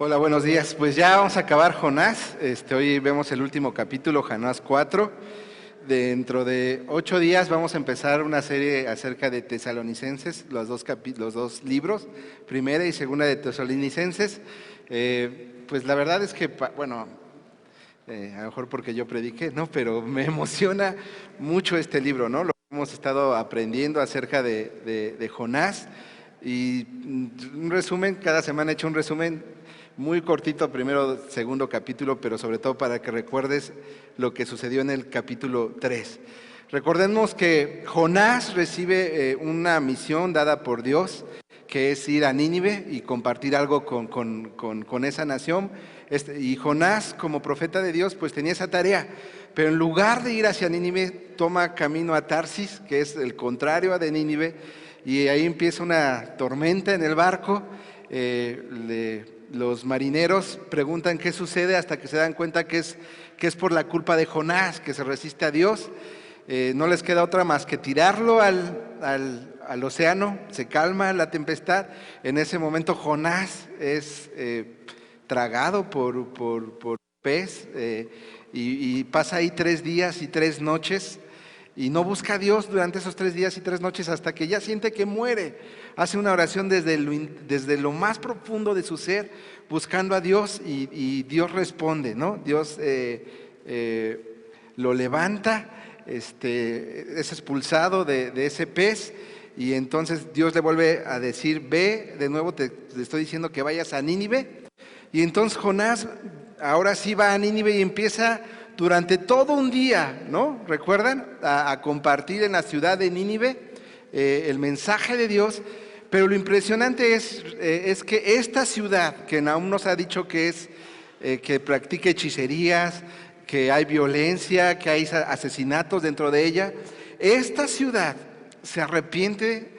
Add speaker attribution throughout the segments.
Speaker 1: Hola, buenos días. Pues ya vamos a acabar Jonás. Hoy vemos el último capítulo, Jonás 4. Dentro de 8 días vamos a empezar una serie acerca de Tesalonicenses, los dos libros, primera y segunda de Tesalonicenses. Pues la verdad es que, a lo mejor porque yo prediqué, ¿no? Pero me emociona mucho este libro, ¿no? Lo que hemos estado aprendiendo acerca de Jonás. Y un resumen, cada semana he hecho un resumen muy cortito, primero, segundo capítulo, pero sobre todo para que recuerdes lo que sucedió en el capítulo 3. Recordemos que Jonás recibe una misión dada por Dios, que es ir a Nínive y compartir algo con esa nación. Y Jonás, como profeta de Dios, pues tenía esa tarea. Pero en lugar de ir hacia Nínive, toma camino a Tarsis, que es el contrario de Nínive, y ahí empieza una tormenta en el barco. Los marineros preguntan qué sucede hasta que se dan cuenta que es por la culpa de Jonás, que se resiste a Dios. No les queda otra más que tirarlo al océano. Se calma la tempestad. En ese momento Jonás es tragado por pez y pasa ahí 3 días y 3 noches. Y no busca a Dios durante esos 3 días y 3 noches hasta que ya siente que muere. Hace una oración desde lo más profundo de su ser, buscando a Dios, y Dios responde, ¿no? Dios lo levanta, es expulsado de ese pez, y entonces Dios le vuelve a decir: ve, de nuevo te estoy diciendo que vayas a Nínive. Y entonces Jonás ahora sí va a Nínive y empieza durante todo un día, ¿no? ¿Recuerdan? A compartir en la ciudad de Nínive el mensaje de Dios. Pero lo impresionante es que esta ciudad, que Nahum nos ha dicho que que practica hechicerías, que hay violencia, que hay asesinatos dentro de ella, esta ciudad se arrepiente,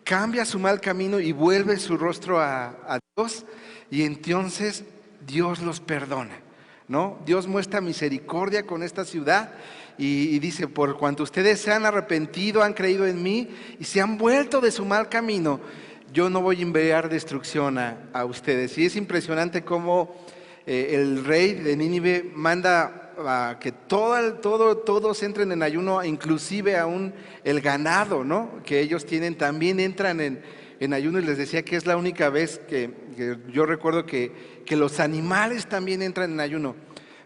Speaker 1: cambia su mal camino y vuelve su rostro a Dios, y entonces Dios los perdona, ¿no? Dios muestra misericordia con esta ciudad y dice: por cuanto ustedes se han arrepentido, han creído en mí y se han vuelto de su mal camino, yo no voy a enviar destrucción a ustedes. Y es impresionante cómo el rey de Nínive manda a que todos entren en ayuno, inclusive aún el ganado, ¿no?, que ellos tienen, también entran en ayuno. Y les decía que es la única vez que yo recuerdo que los animales también entran en ayuno.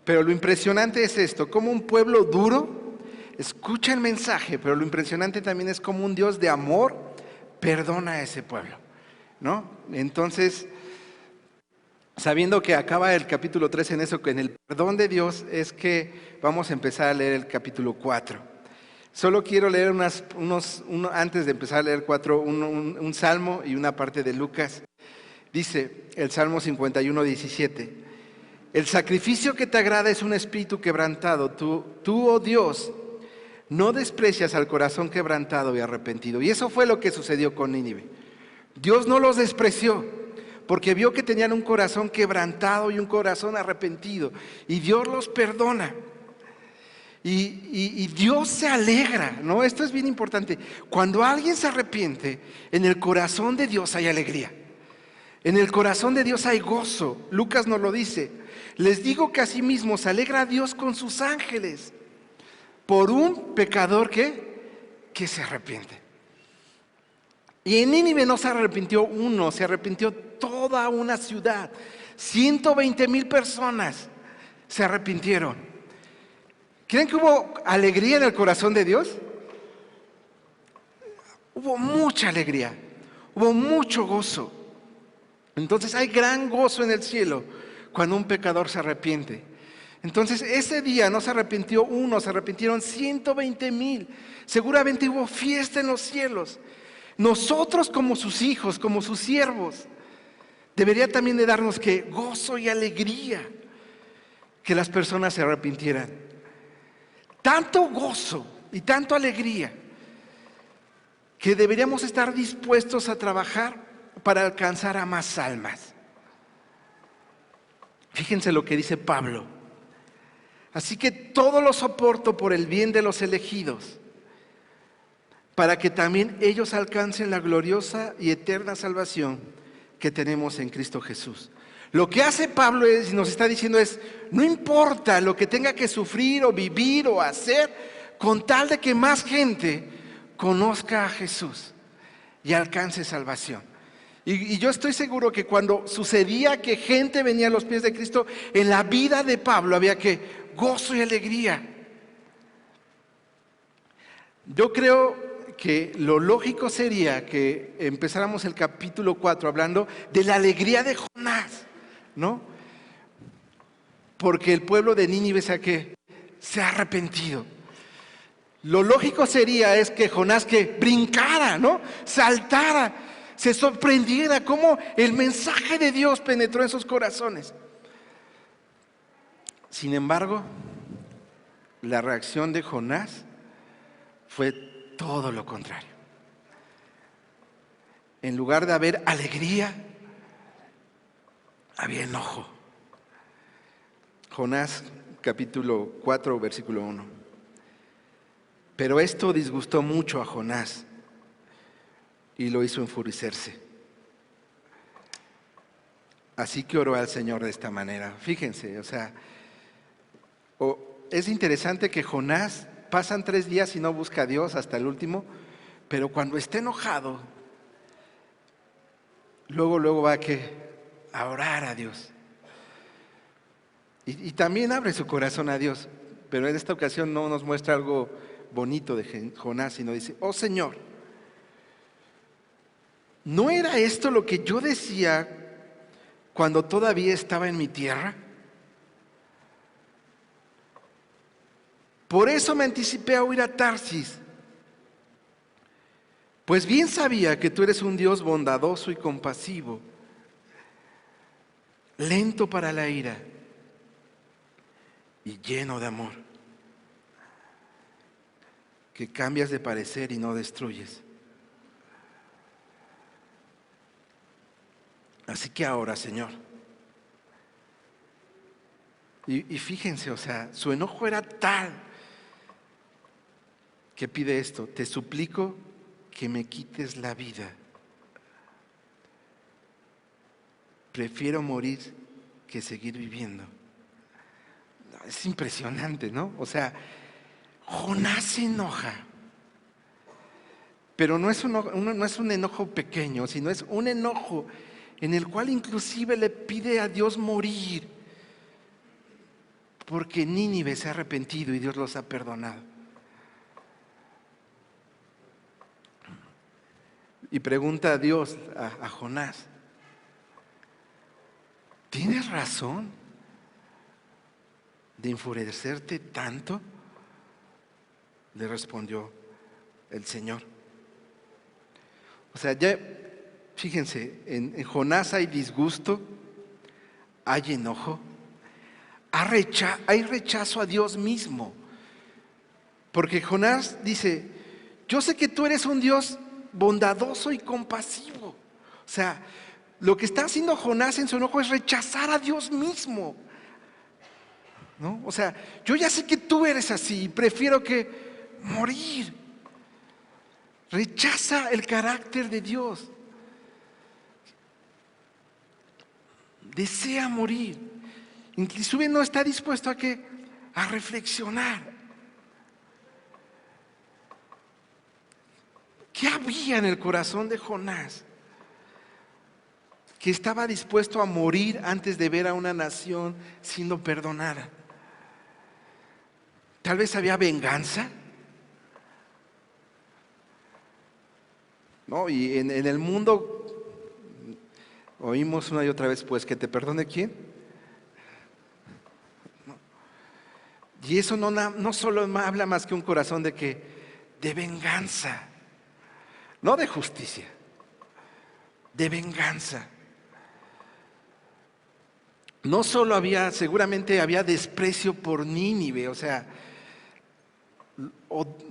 Speaker 1: Pero lo impresionante es esto: como un pueblo duro escucha el mensaje, pero lo impresionante también es como un Dios de amor perdona a ese pueblo, ¿no? Entonces, sabiendo que acaba el capítulo 3 en eso, en el perdón de Dios, es que vamos a empezar a leer el capítulo 4. Solo quiero leer antes de empezar a leer 4, un salmo y una parte de Lucas. Dice el Salmo 51, 17: el sacrificio que te agrada es un espíritu quebrantado. Tú, oh Dios, no desprecias al corazón quebrantado y arrepentido. Y eso fue lo que sucedió con Nínive. Dios no los despreció, porque vio que tenían un corazón quebrantado y un corazón arrepentido, y Dios los perdona. Y Dios se alegra, ¿no? Esto es bien importante. Cuando alguien se arrepiente, en el corazón de Dios hay alegría. En el corazón de Dios hay gozo. Lucas nos lo dice: les digo que asimismo se alegra a Dios con sus ángeles por un pecador que se arrepiente. Y en Nínive no se arrepintió uno, se arrepintió toda una ciudad. 120,000 personas se arrepintieron. ¿Creen que hubo alegría en el corazón de Dios? Hubo mucha alegría, hubo mucho gozo. Entonces hay gran gozo en el cielo cuando un pecador se arrepiente. Entonces ese día no se arrepintió uno, se arrepintieron 120,000. Seguramente hubo fiesta en los cielos. Nosotros, como sus hijos, como sus siervos, debería también de darnos que gozo y alegría que las personas se arrepintieran. Tanto gozo y tanto alegría que deberíamos estar dispuestos a trabajar para alcanzar a más almas. Fíjense lo que dice Pablo: así que todo lo soporto por el bien de los elegidos, para que también ellos alcancen la gloriosa y eterna salvación que tenemos en Cristo Jesús. Lo que hace Pablo nos está diciendo es, no importa lo que tenga que sufrir o vivir o hacer, con tal de que más gente conozca a Jesús y alcance salvación. Y yo estoy seguro que cuando sucedía que gente venía a los pies de Cristo, en la vida de Pablo había que gozo y alegría. Yo creo que lo lógico sería que empezáramos el capítulo 4 hablando de la alegría de Jonás, ¿no? Porque el pueblo de Nínive se ha arrepentido. Lo lógico sería es que Jonás que brincara, ¿no? Saltara, se sorprendiera cómo el mensaje de Dios penetró en sus corazones. Sin embargo, la reacción de Jonás fue todo lo contrario. En lugar de haber alegría, había enojo. Jonás capítulo 4, versículo 1. Pero esto disgustó mucho a Jonás y lo hizo enfurecerse. Así que oró al Señor de esta manera. Fíjense, es interesante que Jonás pasan 3 días y no busca a Dios hasta el último, pero cuando está enojado, luego va a orar a Dios. Y también abre su corazón a Dios, pero en esta ocasión no nos muestra algo bonito de Jonás, sino dice, oh Señor, ¿no era esto lo que yo decía cuando todavía estaba en mi tierra? Por eso me anticipé a huir a Tarsis, pues bien sabía que tú eres un Dios bondadoso y compasivo, lento para la ira y lleno de amor, que cambias de parecer y no destruyes. Así que ahora, Señor, y fíjense, su enojo era tal que pide esto, te suplico que me quites la vida. Prefiero morir que seguir viviendo. Es impresionante, ¿no? Jonás se enoja, pero no es un enojo pequeño, sino es un enojo en el cual inclusive le pide a Dios morir, porque Nínive se ha arrepentido y Dios los ha perdonado. Y pregunta a Dios, a Jonás, ¿tienes razón de enfurecerte tanto? Le respondió el Señor. Ya fíjense, en Jonás hay disgusto, hay enojo, hay rechazo a Dios mismo. Porque Jonás dice, yo sé que tú eres un Dios bondadoso y compasivo. Lo que está haciendo Jonás en su enojo es rechazar a Dios mismo, ¿no? Yo ya sé que tú eres así y prefiero que morir. Rechaza el carácter de Dios. Desea morir. Inclusive no está dispuesto a reflexionar. ¿Qué había en el corazón de Jonás? Que estaba dispuesto a morir antes de ver a una nación siendo perdonada. Tal vez había venganza, ¿no? Y en el mundo oímos una y otra vez, pues, que te perdone quién. ¿No? Y eso no solo habla más que un corazón de venganza, no de justicia, de venganza. No solo seguramente había desprecio por Nínive,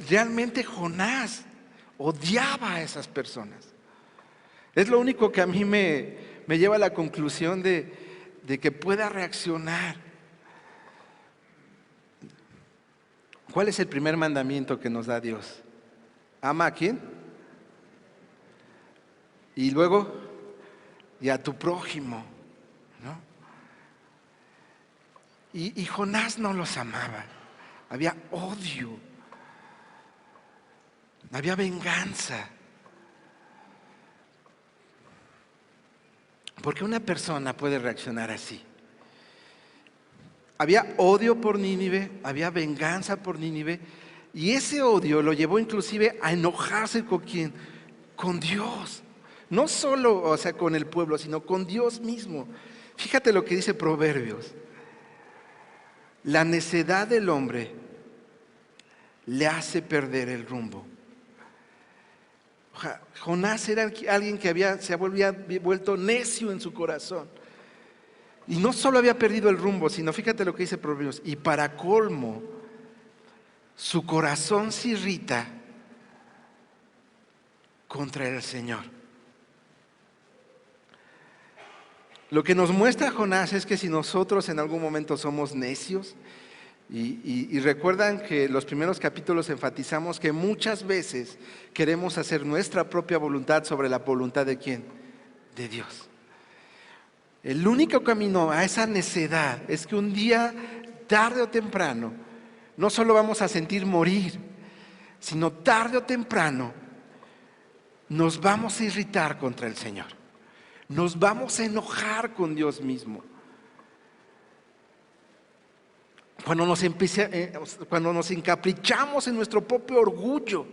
Speaker 1: realmente Jonás odiaba a esas personas. Es lo único que a mí me lleva a la conclusión de que pueda reaccionar. ¿Cuál es el primer mandamiento que nos da Dios? ¿Ama a quién? Y luego, y a tu prójimo, ¿no? Y Jonás no los amaba. Había odio. Había venganza. ¿Por qué una persona puede reaccionar así? Había odio por Nínive, había venganza por Nínive, y ese odio lo llevó inclusive a enojarse ¿con quién? Con Dios. No solo, o sea, con el pueblo, sino con Dios mismo. Fíjate lo que dice Proverbios. La necedad del hombre le hace perder el rumbo. Jonás era alguien que se había vuelto necio en su corazón. Y no solo había perdido el rumbo, sino fíjate lo que dice Proverbios. Y para colmo, su corazón se irrita contra el Señor. Lo que nos muestra Jonás es que si nosotros en algún momento somos necios, y recuerdan que los primeros capítulos enfatizamos que muchas veces queremos hacer nuestra propia voluntad sobre la voluntad ¿de quién? De Dios. El único camino a esa necedad es que un día, tarde o temprano, no solo vamos a sentir morir, sino tarde o temprano nos vamos a irritar contra el Señor. Nos vamos a enojar con Dios mismo. Cuando nos encaprichamos en nuestro propio orgullo,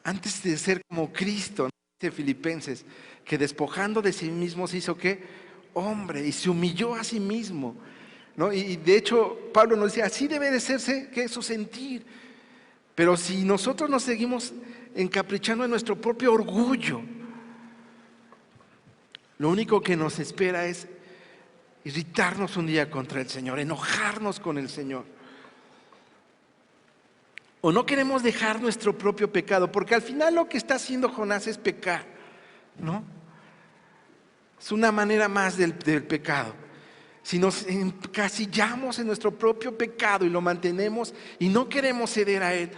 Speaker 1: antes de ser como Cristo, ¿no? Dice Filipenses, que despojando de sí mismo se hizo ¿qué? Hombre, y se humilló a sí mismo, ¿no? Y de hecho Pablo nos dice, así debe de serse ¿qué? Su sentir. Pero si nosotros nos seguimos encaprichando en nuestro propio orgullo, lo único que nos espera es irritarnos un día contra el Señor, enojarnos con el Señor. O no queremos dejar nuestro propio pecado, porque al final lo que está haciendo Jonás es pecar, ¿no? Es una manera más del pecado. Si nos encasillamos en nuestro propio pecado y lo mantenemos y no queremos ceder a él,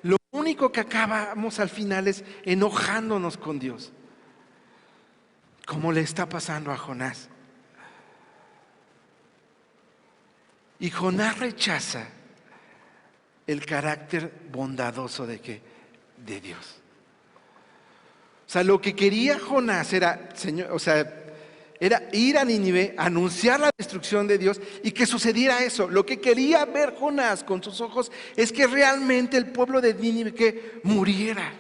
Speaker 1: lo único que acabamos al final es enojándonos con Dios, como le está pasando a Jonás. Y Jonás rechaza el carácter bondadoso de ¿qué? De Dios. O sea, lo que quería Jonás era, era ir a Nínive, anunciar la destrucción de Dios y que sucediera eso. Lo que quería ver Jonás con sus ojos es que realmente el pueblo de Nínive que muriera.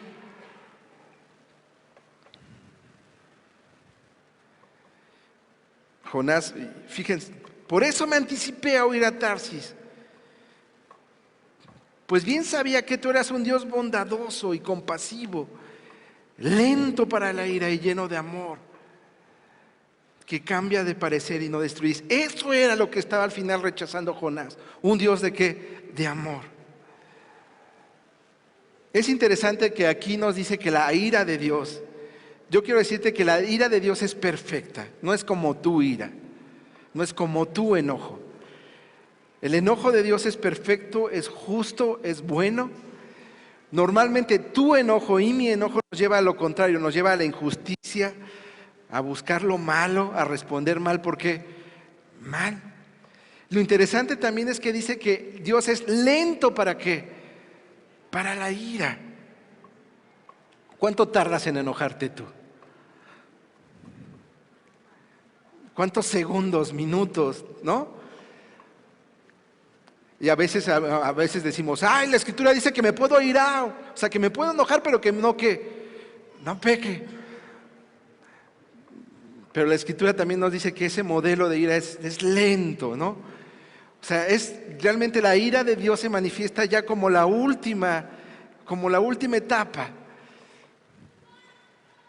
Speaker 1: Jonás, fíjense, por eso me anticipé a oír a Tarsis. Pues bien sabía que tú eras un Dios bondadoso y compasivo, lento para la ira y lleno de amor, que cambia de parecer y no destruís. Eso era lo que estaba al final rechazando Jonás. ¿Un Dios de qué? De amor. Es interesante que aquí nos dice que la ira de Dios, yo quiero decirte que la ira de Dios es perfecta, no es como tu ira, no es como tu enojo. El enojo de Dios es perfecto, es justo, es bueno. Normalmente tu enojo y mi enojo nos lleva a lo contrario, nos lleva a la injusticia, a buscar lo malo, a responder mal. ¿Por qué? Mal. Lo interesante también es que dice que Dios es lento ¿para qué? Para la ira. ¿Cuánto tardas en enojarte tú? ¿Cuántos segundos, minutos, no? Y a veces decimos, ay, la Escritura dice que me puedo irar, o sea, que me puedo enojar, pero que no peque. Pero la Escritura también nos dice que ese modelo de ira es lento, ¿no? O sea, realmente la ira de Dios se manifiesta ya como la última etapa.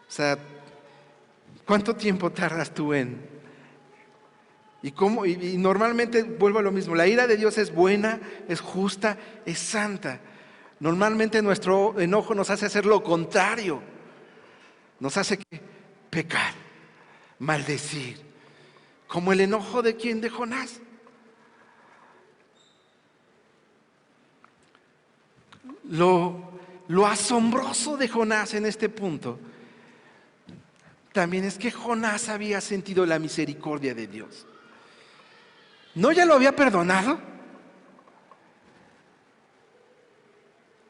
Speaker 1: O sea, ¿cuánto tiempo tardas tú en? Y normalmente vuelvo a lo mismo, la ira de Dios es buena, es justa, es santa. Normalmente nuestro enojo nos hace hacer lo contrario, nos hace pecar, maldecir, como el enojo de ¿quién? De Jonás. Lo asombroso de Jonás en este punto también es que Jonás había sentido la misericordia de Dios. ¿No ya lo había perdonado?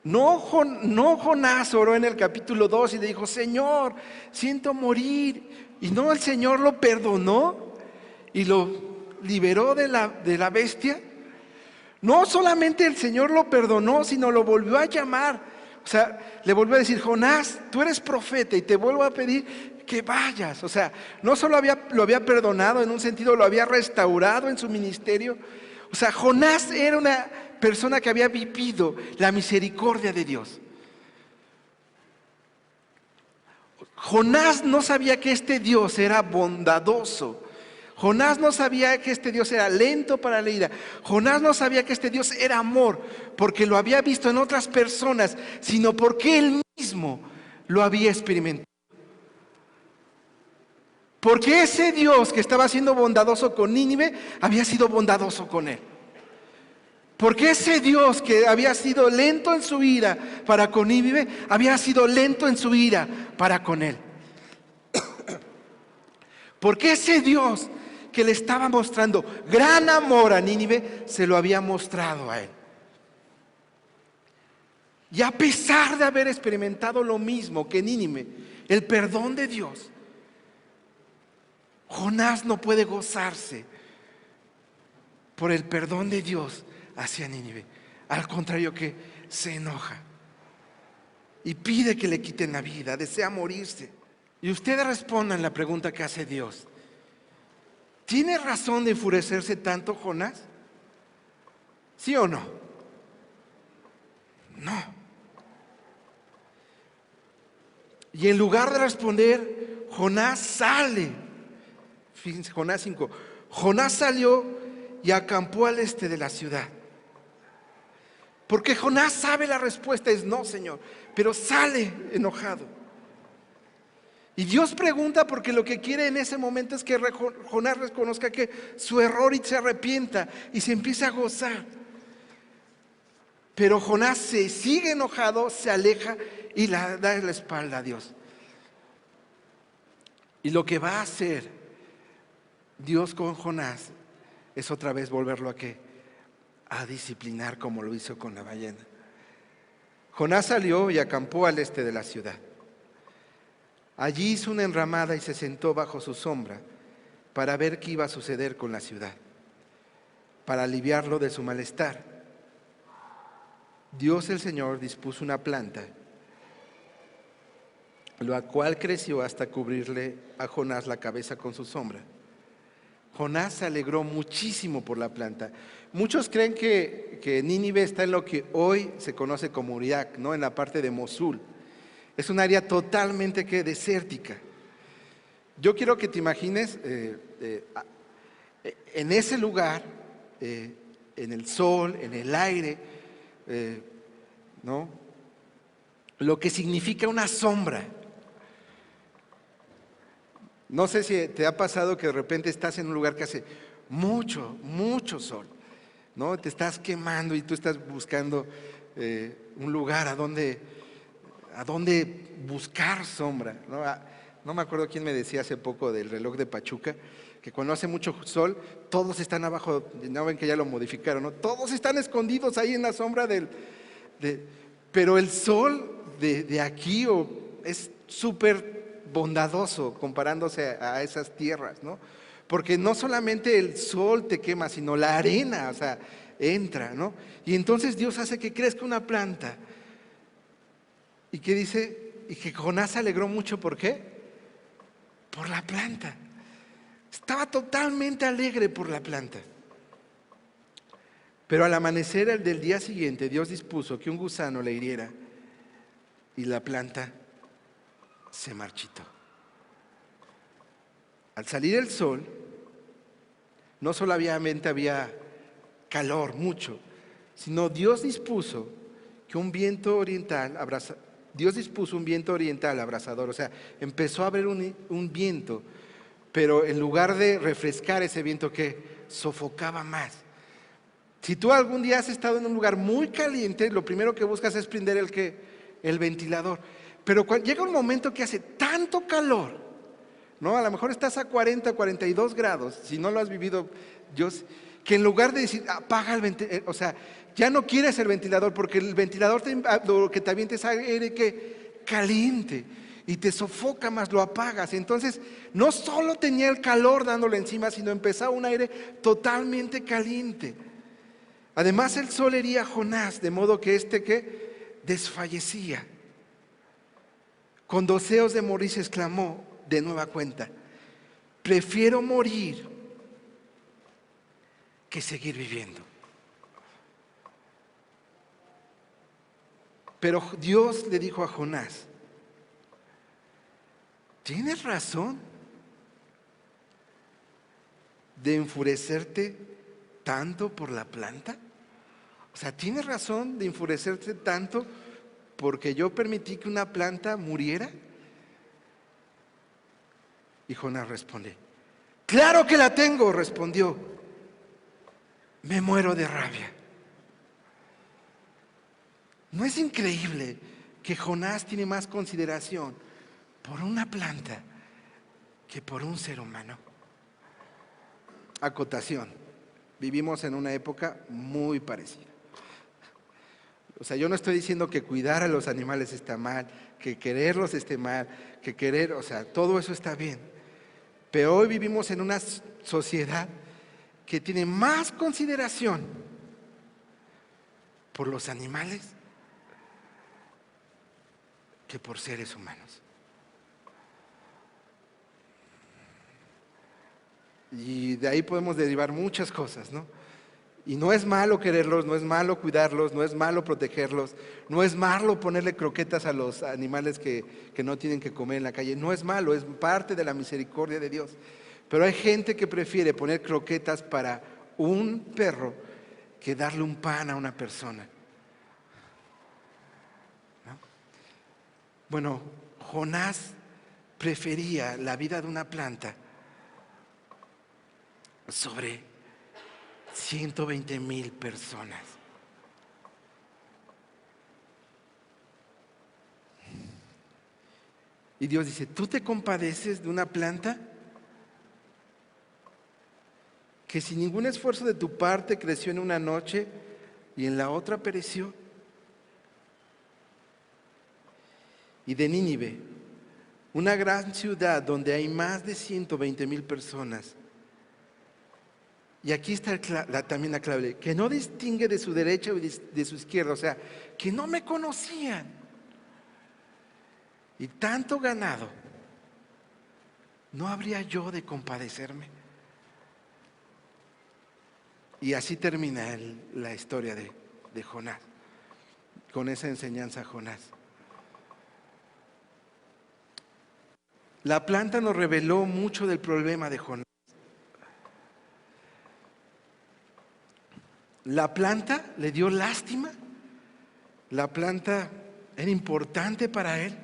Speaker 1: No Jonás oró en el capítulo 2 y le dijo, Señor, siento morir. Y no, el Señor lo perdonó y lo liberó de la bestia. No solamente el Señor lo perdonó, sino lo volvió a llamar. O sea, le volvió a decir, Jonás, tú eres profeta y te vuelvo a pedir que vayas. O sea, no solo lo había perdonado, en un sentido lo había restaurado en su ministerio. O sea, Jonás era una persona que había vivido la misericordia de Dios. Jonás no sabía que este Dios era bondadoso. Jonás no sabía que este Dios era lento para la ira. Jonás no sabía que este Dios era amor, porque lo había visto en otras personas, sino porque él mismo lo había experimentado. Porque ese Dios que estaba siendo bondadoso con Nínive, había sido bondadoso con él. Porque ese Dios que había sido lento en su ira para con Nínive, había sido lento en su ira para con él. Porque ese Dios que le estaba mostrando gran amor a Nínive, se lo había mostrado a él. Y a pesar de haber experimentado lo mismo que Nínive, el perdón de Dios, Jonás no puede gozarse por el perdón de Dios hacia Nínive. Al contrario, que se enoja y pide que le quiten la vida, desea morirse. Y ustedes respondan la pregunta que hace Dios. ¿Tiene razón de enfurecerse tanto Jonás? ¿Sí o no? No. Y en lugar de responder, Jonás sale. Fíjense, Jonás 5. Jonás salió y acampó al este de la ciudad. Porque Jonás sabe la respuesta es no, Señor, pero sale enojado. Y Dios pregunta porque lo que quiere en ese momento es que Jonás reconozca que su error y se arrepienta y se empieza a gozar. Pero Jonás se sigue enojado, se aleja y le da la espalda a Dios. Y lo que va a hacer Dios con Jonás es otra vez volverlo a disciplinar como lo hizo con la ballena. Jonás salió y acampó al este de la ciudad. Allí hizo una enramada y se sentó bajo su sombra para ver qué iba a suceder con la ciudad, para aliviarlo de su malestar. Dios el Señor dispuso una planta, la cual creció hasta cubrirle a Jonás la cabeza con su sombra. Jonás se alegró muchísimo por la planta. Muchos creen que Nínive está en lo que hoy se conoce como Irak, ¿no? En la parte de Mosul. Es un área totalmente desértica. Yo quiero que te imagines en ese lugar, en el sol, en el aire, ¿no? Lo que significa una sombra. No sé si te ha pasado que de repente estás en un lugar que hace mucho, mucho sol, ¿no? Te estás quemando y tú estás buscando un lugar a donde buscar sombra, ¿no? No me acuerdo quién me decía hace poco del reloj de Pachuca, que cuando hace mucho sol, todos están abajo, no ven que ya lo modificaron, ¿no? Todos están escondidos ahí en la sombra pero el sol de aquí es súper bondadoso comparándose a esas tierras, ¿no? Porque no solamente el sol te quema, sino la arena, o sea, entra, ¿no? Y entonces Dios hace que crezca una planta. ¿Y qué dice? Y que Jonás se alegró mucho, ¿por qué? Por la planta. Estaba totalmente alegre por la planta. Pero al amanecer del día siguiente, Dios dispuso que un gusano le hiriera y la planta se marchitó. Al salir el sol, no solamente había calor, mucho, sino Dios dispuso un viento oriental abrasador, o sea, empezó a haber un viento, pero en lugar de refrescar ese viento, que sofocaba más. Si tú algún día has estado en un lugar muy caliente, lo primero que buscas es prender el ventilador. Pero llega un momento que hace tanto calor, ¿no? A lo mejor estás a 40, 42 grados, si no lo has vivido, que en lugar de decir, apaga el ventilador, o sea, ya no quieres el ventilador porque el ventilador lo que te avienta es aire que caliente y te sofoca más, lo apagas. Entonces, no solo tenía el calor dándole encima, sino empezaba un aire totalmente caliente. Además, el sol hería a Jonás, de modo que que desfallecía. Con deseos de morir se exclamó de nueva cuenta: prefiero morir que seguir viviendo. Pero Dios le dijo a Jonás: ¿tienes razón de enfurecerte tanto por la planta? O sea, ¿tienes razón de enfurecerte tanto porque yo permití que una planta muriera? Y Jonás responde: claro que la tengo, respondió. Me muero de rabia. ¿No es increíble que Jonás tiene más consideración por una planta que por un ser humano? Acotación: vivimos en una época muy parecida. O sea, yo no estoy diciendo que cuidar a los animales está mal, que quererlos esté mal, o sea, todo eso está bien. Pero hoy vivimos en una sociedad que tiene más consideración por los animales que por seres humanos. Y de ahí podemos derivar muchas cosas, ¿no? Y no es malo quererlos, no es malo cuidarlos, no es malo protegerlos, no es malo ponerle croquetas a los animales que no tienen que comer en la calle, no es malo, es parte de la misericordia de Dios. Pero hay gente que prefiere poner croquetas para un perro que darle un pan a una persona, ¿no? Bueno, Jonás prefería la vida de una planta sobre 120,000 personas. Y Dios dice: ¿tú te compadeces de una planta que sin ningún esfuerzo de tu parte creció en una noche y en la otra pereció? Y de Nínive, una gran ciudad donde hay más de 120,000 personas. Y aquí está también la clave: que no distingue de su derecha y de su izquierda, o sea, que no me conocían. Y tanto ganado, ¿no habría yo de compadecerme? Y así termina la historia de Jonás, con esa enseñanza a Jonás. La planta nos reveló mucho del problema de Jonás. La planta le dio lástima. La planta era importante para él,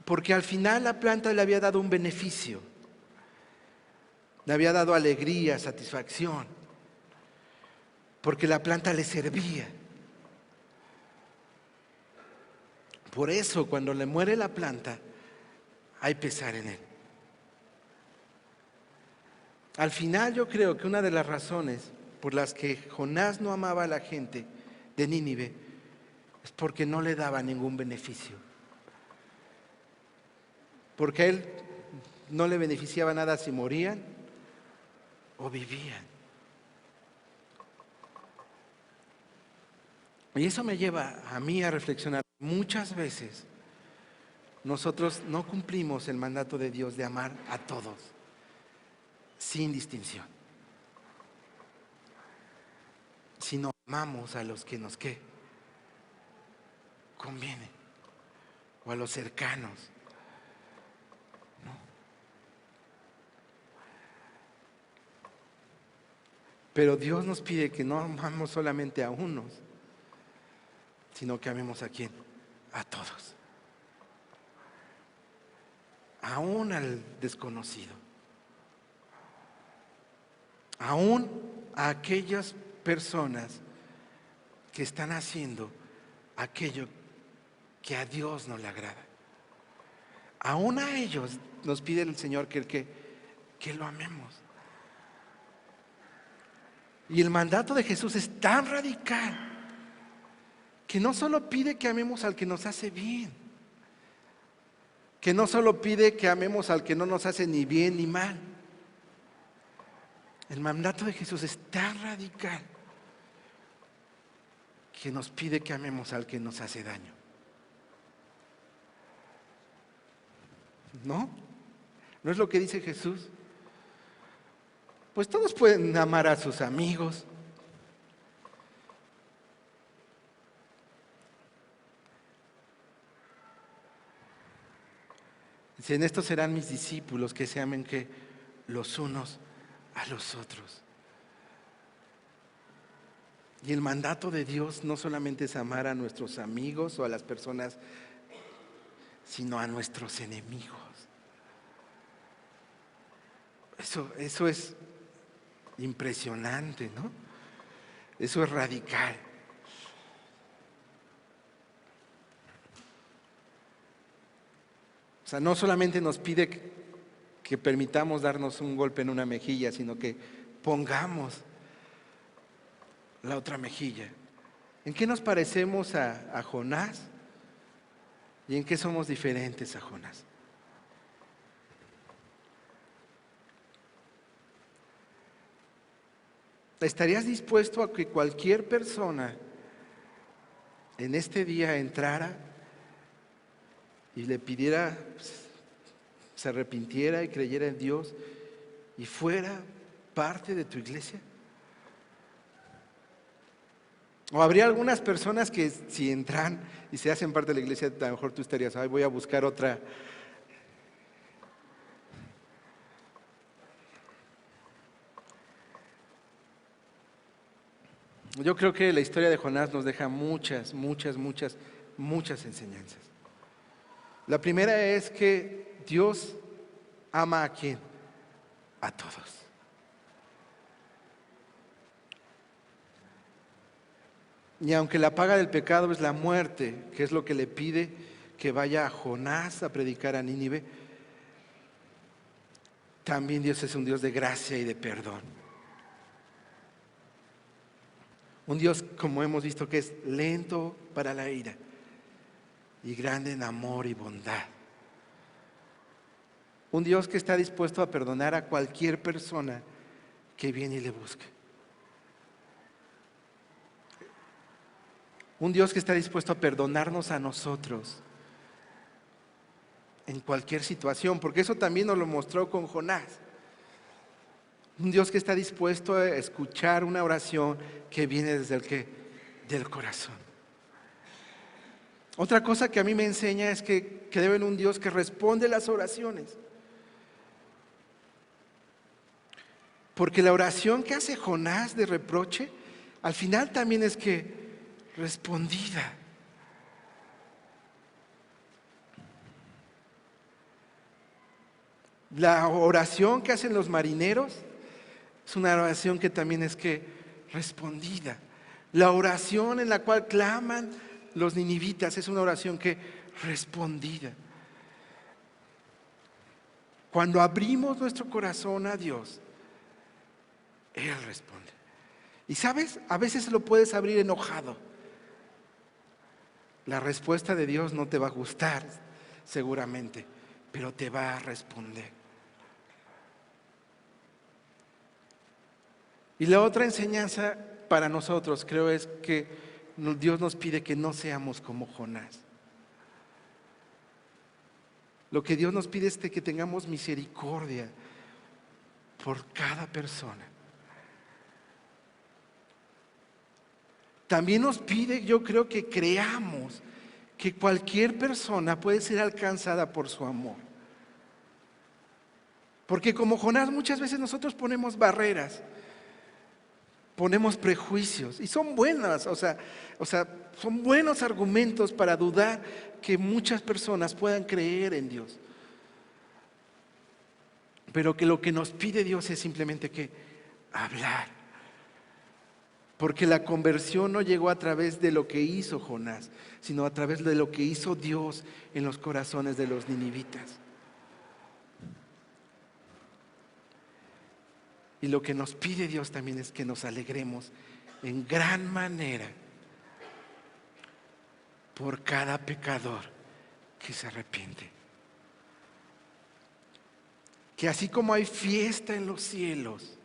Speaker 1: porque al final la planta le había dado un beneficio, le había dado alegría, satisfacción, porque la planta le servía. Por eso, cuando le muere la planta, hay pesar en él. Al final, yo creo que una de las razones por las que Jonás no amaba a la gente de Nínive es porque no le daba ningún beneficio. Porque a él no le beneficiaba nada si morían o vivían. Y eso me lleva a mí a reflexionar. Muchas veces nosotros no cumplimos el mandato de Dios de amar a todos, sin distinción. Sino amamos a los que nos conviene, o a los cercanos, ¿no? Pero Dios nos pide que no amamos solamente a unos, sino que amemos ¿a quién? A todos. Aún al desconocido. Aún a aquellas personas que están haciendo aquello que a Dios no le agrada. Aún a ellos nos pide el Señor que lo amemos. Y el mandato de Jesús es tan radical que no solo pide que amemos al que nos hace bien, que no solo pide que amemos al que no nos hace ni bien ni mal. El mandato de Jesús es tan radical que nos pide que amemos al que nos hace daño. ¿No? ¿No es lo que dice Jesús? Pues todos pueden amar a sus amigos. Dice, en esto serán mis discípulos, que se amen que los unos a los otros. Y el mandato de Dios no solamente es amar a nuestros amigos o a las personas, sino a nuestros enemigos. Eso es impresionante, ¿no? Eso es radical. O sea, no solamente nos pide que permitamos darnos un golpe en una mejilla, sino que pongamos la otra mejilla. ¿En qué nos parecemos a Jonás? ¿Y en qué somos diferentes a Jonás? ¿Estarías dispuesto a que cualquier persona en este día entrara y le pidiera, se arrepintiera y creyera en Dios y fuera parte de tu iglesia? O habría algunas personas que si entran y se hacen parte de la iglesia, a lo mejor tú estarías, ay, voy a buscar otra. Yo creo que la historia de Jonás nos deja muchas enseñanzas. La primera es que Dios ama ¿a quién? A todos. Y aunque la paga del pecado es la muerte, que es lo que le pide que vaya a Jonás a predicar a Nínive, también Dios es un Dios de gracia y de perdón. Un Dios, como hemos visto, que es lento para la ira y grande en amor y bondad. Un Dios que está dispuesto a perdonar a cualquier persona que viene y le busque. Un Dios que está dispuesto a perdonarnos a nosotros en cualquier situación, porque eso también nos lo mostró con Jonás. Un Dios que está dispuesto a escuchar una oración que viene desde del corazón. Otra cosa que a mí me enseña es que creo en un Dios que responde las oraciones. Porque la oración que hace Jonás de reproche, al final también es que respondida. La oración que hacen los marineros es una oración que también es que respondida. La oración en la cual claman los ninivitas es una oración que respondida. Cuando abrimos nuestro corazón a Dios, Él responde. Y sabes, a veces lo puedes abrir enojado. La respuesta de Dios no te va a gustar, seguramente, pero te va a responder. Y la otra enseñanza para nosotros, creo, es que Dios nos pide que no seamos como Jonás. Lo que Dios nos pide es que tengamos misericordia por cada persona. También nos pide, yo creo, que creamos que cualquier persona puede ser alcanzada por su amor. Porque como Jonás muchas veces nosotros ponemos barreras, ponemos prejuicios y son buenas, o sea, son buenos argumentos para dudar que muchas personas puedan creer en Dios. Pero que lo que nos pide Dios es simplemente que hablar. Porque la conversión no llegó a través de lo que hizo Jonás, sino a través de lo que hizo Dios en los corazones de los ninivitas. Y lo que nos pide Dios también es que nos alegremos en gran manera por cada pecador que se arrepiente. Que así como hay fiesta en los cielos,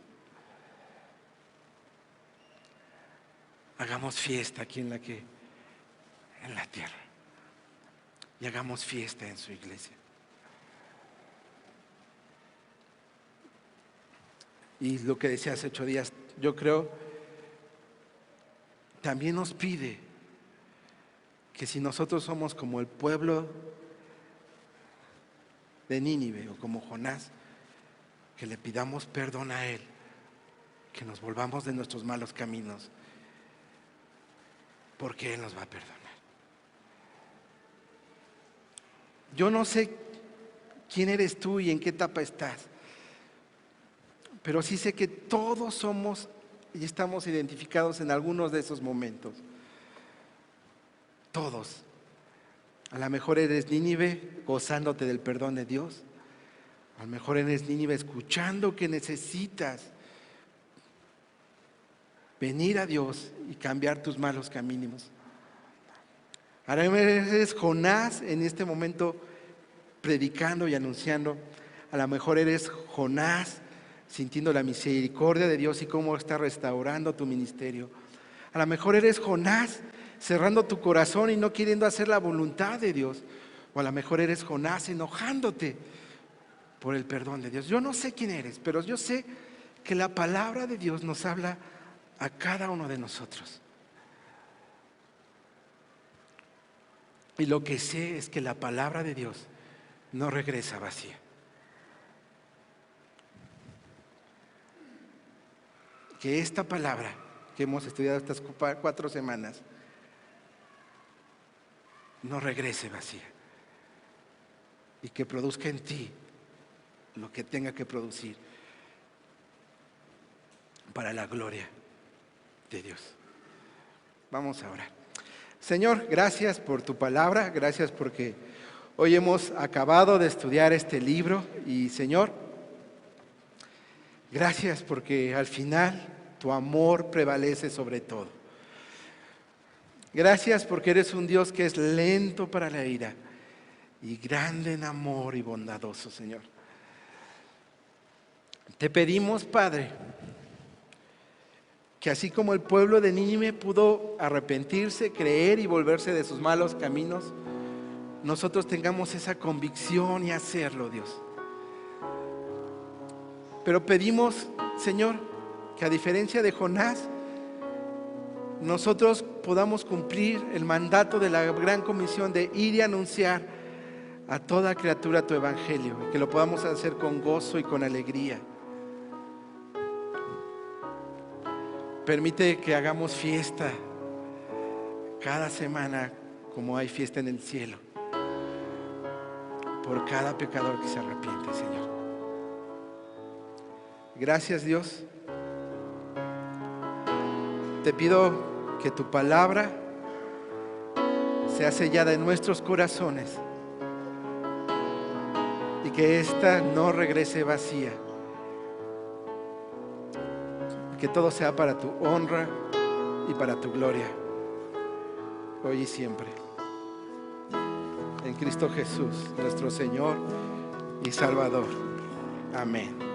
Speaker 1: hagamos fiesta aquí en la tierra. Y hagamos fiesta en su iglesia. Y lo que decía hace 8 días, yo creo, también nos pide que si nosotros somos como el pueblo de Nínive o como Jonás, que le pidamos perdón a él, que nos volvamos de nuestros malos caminos, porque él nos va a perdonar. Yo no sé quién eres tú y en qué etapa estás, pero sí sé que todos somos y estamos identificados en algunos de esos momentos. Todos. A lo mejor eres Nínive gozándote del perdón de Dios. A lo mejor eres Nínive escuchando que necesitas venir a Dios y cambiar tus malos caminos. A lo mejor eres Jonás en este momento predicando y anunciando. A lo mejor eres Jonás sintiendo la misericordia de Dios y cómo está restaurando tu ministerio. A lo mejor eres Jonás cerrando tu corazón y no queriendo hacer la voluntad de Dios. O a lo mejor eres Jonás enojándote por el perdón de Dios. Yo no sé quién eres, pero yo sé que la palabra de Dios nos habla a cada uno de nosotros. Y lo que sé es que la palabra de Dios no regresa vacía. Que esta palabra que hemos estudiado estas 4 semanas no regrese vacía y que produzca en ti lo que tenga que producir para la gloria de Dios. Vamos a orar. Señor, gracias por tu palabra, gracias porque hoy hemos acabado de estudiar este libro y Señor, gracias porque al final tu amor prevalece sobre todo. Gracias porque eres un Dios que es lento para la ira y grande en amor y bondadoso, Señor. Te pedimos, Padre, que así como el pueblo de Nínive pudo arrepentirse, creer y volverse de sus malos caminos, nosotros tengamos esa convicción y hacerlo, Dios. Pero pedimos, Señor, que a diferencia de Jonás, nosotros podamos cumplir el mandato de la gran comisión de ir y anunciar a toda criatura tu evangelio, y que lo podamos hacer con gozo y con alegría. Permite que hagamos fiesta cada semana como hay fiesta en el cielo, por cada pecador que se arrepiente, Señor. Gracias, Dios. Te pido que tu palabra sea sellada en nuestros corazones y que ésta no regrese vacía. Que todo sea para tu honra y para tu gloria, hoy y siempre. En Cristo Jesús, nuestro Señor y Salvador. Amén.